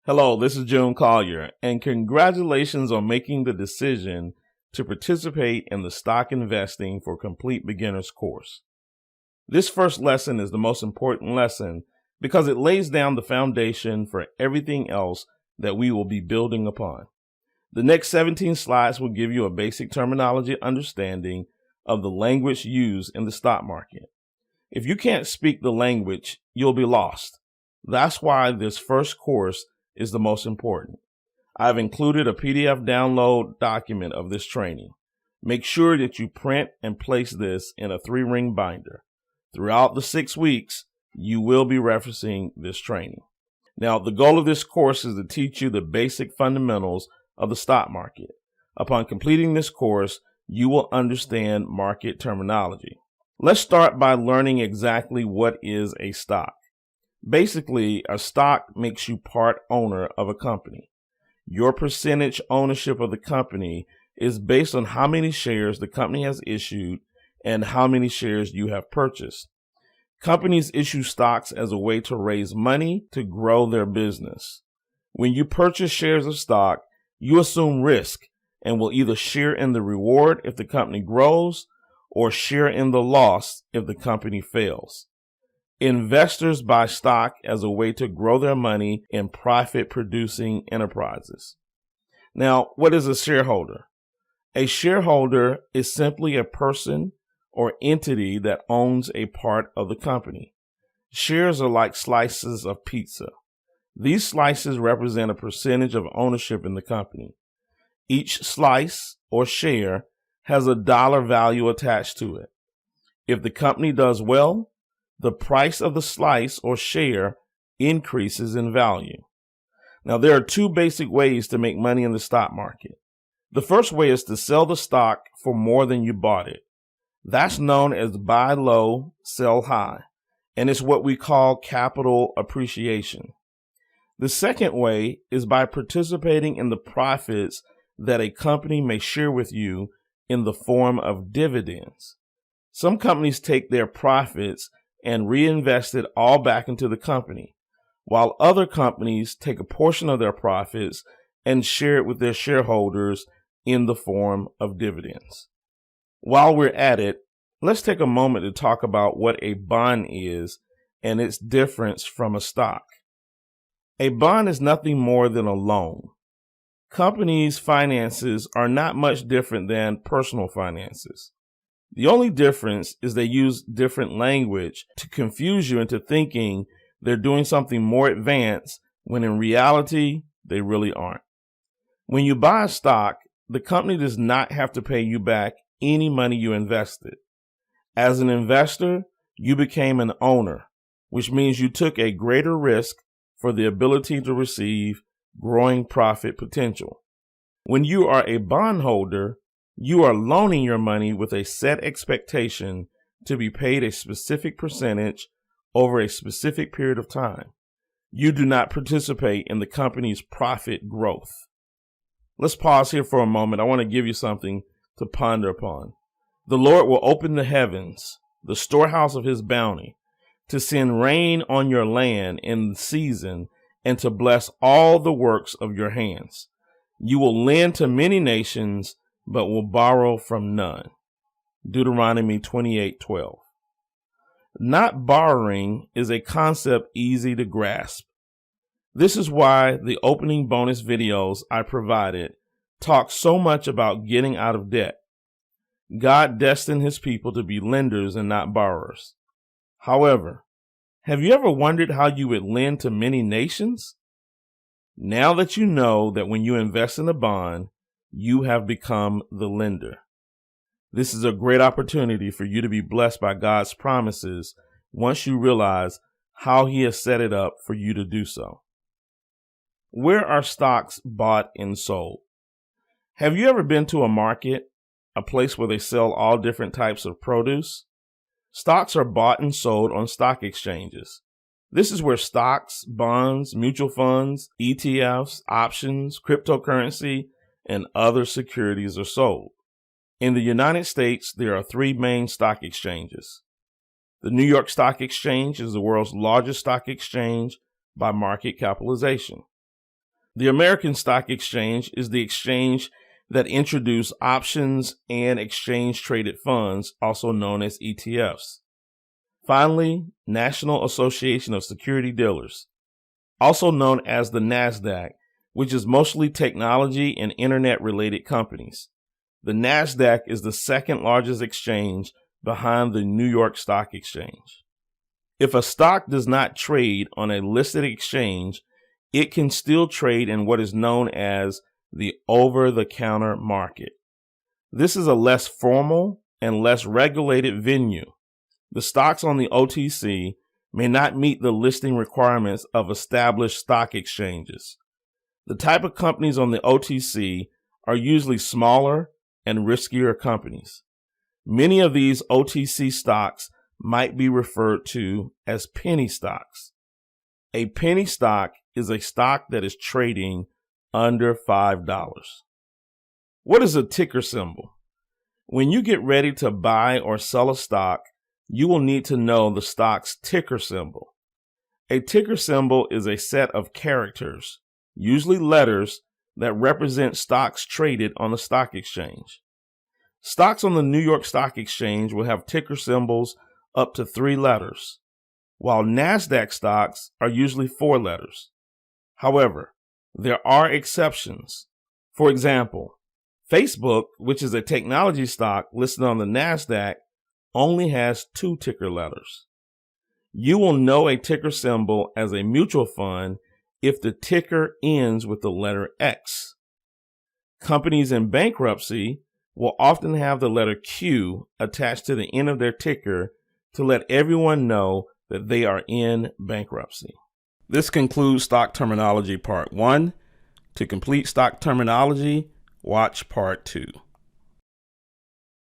Hello, this is June Collier, and congratulations on making the decision to participate in the Stock Investing for Complete Beginners course. This first lesson is the most important lesson because it lays down the foundation for everything else that we will be building upon. The next 17 slides will give you a basic terminology understanding of the language used in the stock market. If you can't speak the language, you'll be lost. That's why this first course is the most important. I've included a PDF download document of this training. Make sure that you print and place this in a 3-ring binder. Throughout the 6 weeks, you will be referencing this training. Now, the goal of this course is to teach you the basic fundamentals of the stock market. Upon completing this course, you will understand market terminology. Let's start by learning exactly what is a stock. Basically, a stock makes you part owner of a company. Your percentage ownership of the company is based on how many shares the company has issued and how many shares you have purchased. Companies issue stocks as a way to raise money to grow their business. When you purchase shares of stock, you assume risk and will either share in the reward if the company grows or share in the loss if the company fails. Investors buy stock as a way to grow their money in profit-producing enterprises. Now, what is a shareholder? A shareholder is simply a person or entity that owns a part of the company. Shares are like slices of pizza. These slices represent a percentage of ownership in the company. Each slice or share has a dollar value attached to it. If the company does well, the price of the slice or share increases in value. Now, there are 2 basic ways to make money in the stock market. The first way is to sell the stock for more than you bought it. That's known as buy low, sell high, and it's what we call capital appreciation. The second way is by participating in the profits that a company may share with you in the form of dividends. Some companies take their profits and reinvest it all back into the company, while other companies take a portion of their profits and share it with their shareholders in the form of dividends. While we're at it, let's take a moment to talk about what a bond is and its difference from a stock. A bond is nothing more than a loan. Companies' finances are not much different than personal finances. The only difference is they use different language to confuse you into thinking they're doing something more advanced when in reality, they really aren't. When you buy a stock, the company does not have to pay you back any money you invested. As an investor, you became an owner, which means you took a greater risk for the ability to receive growing profit potential. When you are a bondholder, you are loaning your money with a set expectation to be paid a specific percentage over a specific period of time. You do not participate in the company's profit growth. Let's pause here for a moment. I want to give you something to ponder upon. The Lord will open the heavens, the storehouse of his bounty, to send rain on your land in season and to bless all the works of your hands. You will lend to many nations, but will borrow from none. Deuteronomy 28:12. Not borrowing is a concept easy to grasp. This is why the opening bonus videos I provided talk so much about getting out of debt. God destined his people to be lenders and not borrowers. However, have you ever wondered how you would lend to many nations? Now that you know that when you invest in a bond, you have become the lender. This is a great opportunity for you to be blessed by God's promises once you realize how he has set it up for you to do so. Where are stocks bought and sold? Have you ever been to a market, a place where they sell all different types of produce? Stocks are bought and sold on stock exchanges. This is where stocks, bonds, mutual funds, ETFs, options, cryptocurrency, and other securities are sold. In the United States, there are 3 main stock exchanges. The New York Stock Exchange is the world's largest stock exchange by market capitalization. The American Stock Exchange is the exchange that introduced options and exchange-traded funds, also known as ETFs. Finally, National Association of Security Dealers, also known as the NASDAQ, which is mostly technology and internet-related companies. The NASDAQ is the second largest exchange behind the New York Stock Exchange. If a stock does not trade on a listed exchange, it can still trade in what is known as the over-the-counter market. This is a less formal and less regulated venue. The stocks on the OTC may not meet the listing requirements of established stock exchanges. The type of companies on the OTC are usually smaller and riskier companies. Many of these OTC stocks might be referred to as penny stocks. A penny stock is a stock that is trading under $5. What is a ticker symbol? When you get ready to buy or sell a stock, you will need to know the stock's ticker symbol. A ticker symbol is a set of characters, usually letters, that represent stocks traded on the stock exchange. Stocks on the New York Stock Exchange will have ticker symbols up to 3 letters, while NASDAQ stocks are usually 4 letters. However, there are exceptions. For example, Facebook, which is a technology stock listed on the NASDAQ, only has 2 ticker letters. You will know a ticker symbol as a mutual fund if the ticker ends with the letter X. Companies in bankruptcy will often have the letter Q attached to the end of their ticker to let everyone know that they are in bankruptcy. This concludes Stock Terminology Part 1. To complete stock terminology, watch Part 2.